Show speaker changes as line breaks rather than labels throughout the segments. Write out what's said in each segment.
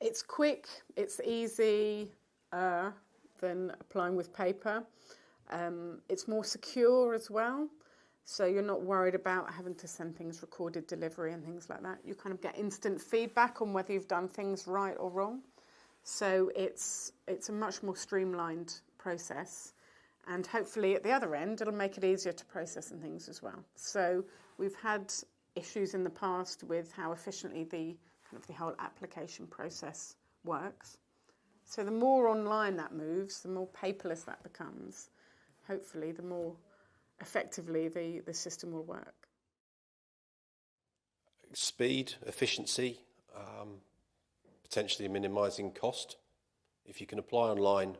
It's quick, it's easy than applying with paper. It's more secure as well, so you're not worried about having to send things recorded delivery and things like that. You kind of get instant feedback on whether you've done things right or wrong. So it's a much more streamlined process, and hopefully at the other end it'll make it easier to process and things as well. So we've had issues in the past with how efficiently the whole application process works. So the more online that moves, the more paperless that becomes, hopefully the more effectively the system will work.
Speed, efficiency, potentially minimising cost. If you can apply online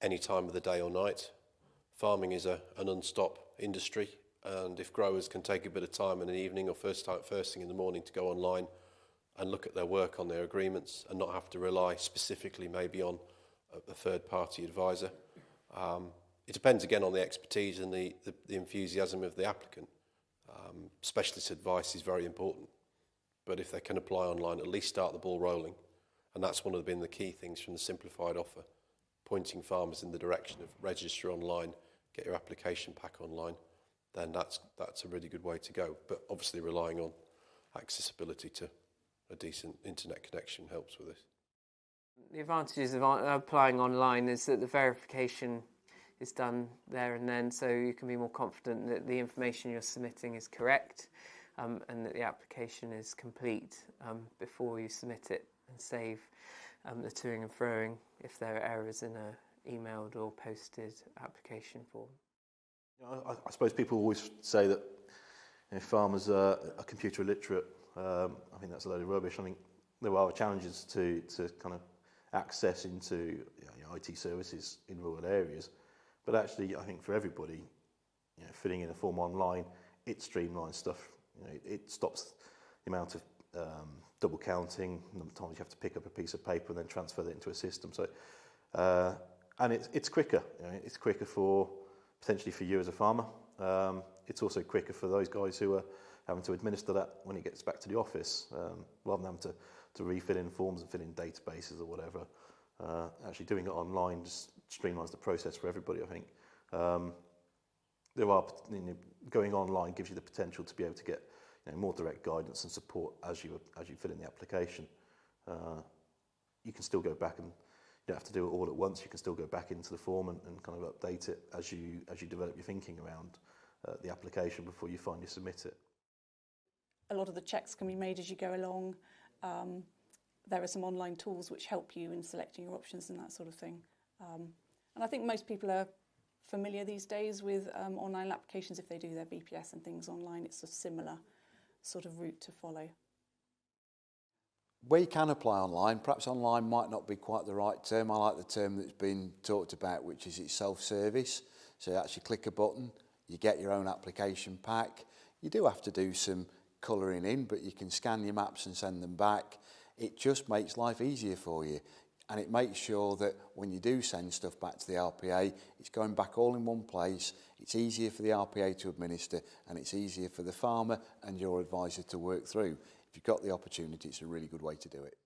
any time of the day or night, farming is an non-stop industry, and if growers can take a bit of time in an evening or first thing in the morning to go online and look at their work on their agreements and not have to rely specifically maybe on a third-party advisor. It depends again on the expertise and the enthusiasm of the applicant. Specialist advice is very important, but if they can apply online, at least start the ball rolling. And that's been the key things from the simplified offer, pointing farmers in the direction of register online, get your application pack online, then that's a really good way to go. But obviously relying on accessibility to a decent internet connection helps with this.
The advantages of applying online is that the verification is done there and then, so you can be more confident that the information you're submitting is correct, and that the application is complete before you submit it, and save the toing and froing if there are errors in a emailed or posted application form.
I suppose people always say that farmers are computer illiterate. I think that's a load of rubbish. I think there are challenges to kind of access into IT services in rural areas, but actually I think for everybody, filling in a form online, it streamlines stuff. It stops the amount of double counting, the times you have to pick up a piece of paper and then transfer that into a system. So, and it's quicker. It's quicker potentially for you as a farmer. It's also quicker for those guys who are having to administer that when it gets back to the office, rather than having to refill in forms and fill in databases or whatever. Actually doing it online just streamlines the process for everybody, I think. Going online gives you the potential to be able to get more direct guidance and support as you fill in the application. You can still go back, and you don't have to do it all at once. You can still go back into the form and kind of update it as you develop your thinking around the application before you finally submit it.
A lot of the checks can be made as you go along. There are some online tools which help you in selecting your options and that sort of thing. And I think most people are familiar these days with online applications. If they do their BPS and things online, it's a similar sort of route to follow.
Where you can apply online, perhaps online might not be quite the right term. I like the term that's been talked about, which is it's self-service. So you actually click a button, you get your own application pack. You do have to do some colouring in, but you can scan your maps and send them back. It just makes life easier for you. And it makes sure that when you do send stuff back to the RPA, it's going back all in one place. It's easier for the RPA to administer, and it's easier for the farmer and your advisor to work through. If you've got the opportunity, it's a really good way to do it.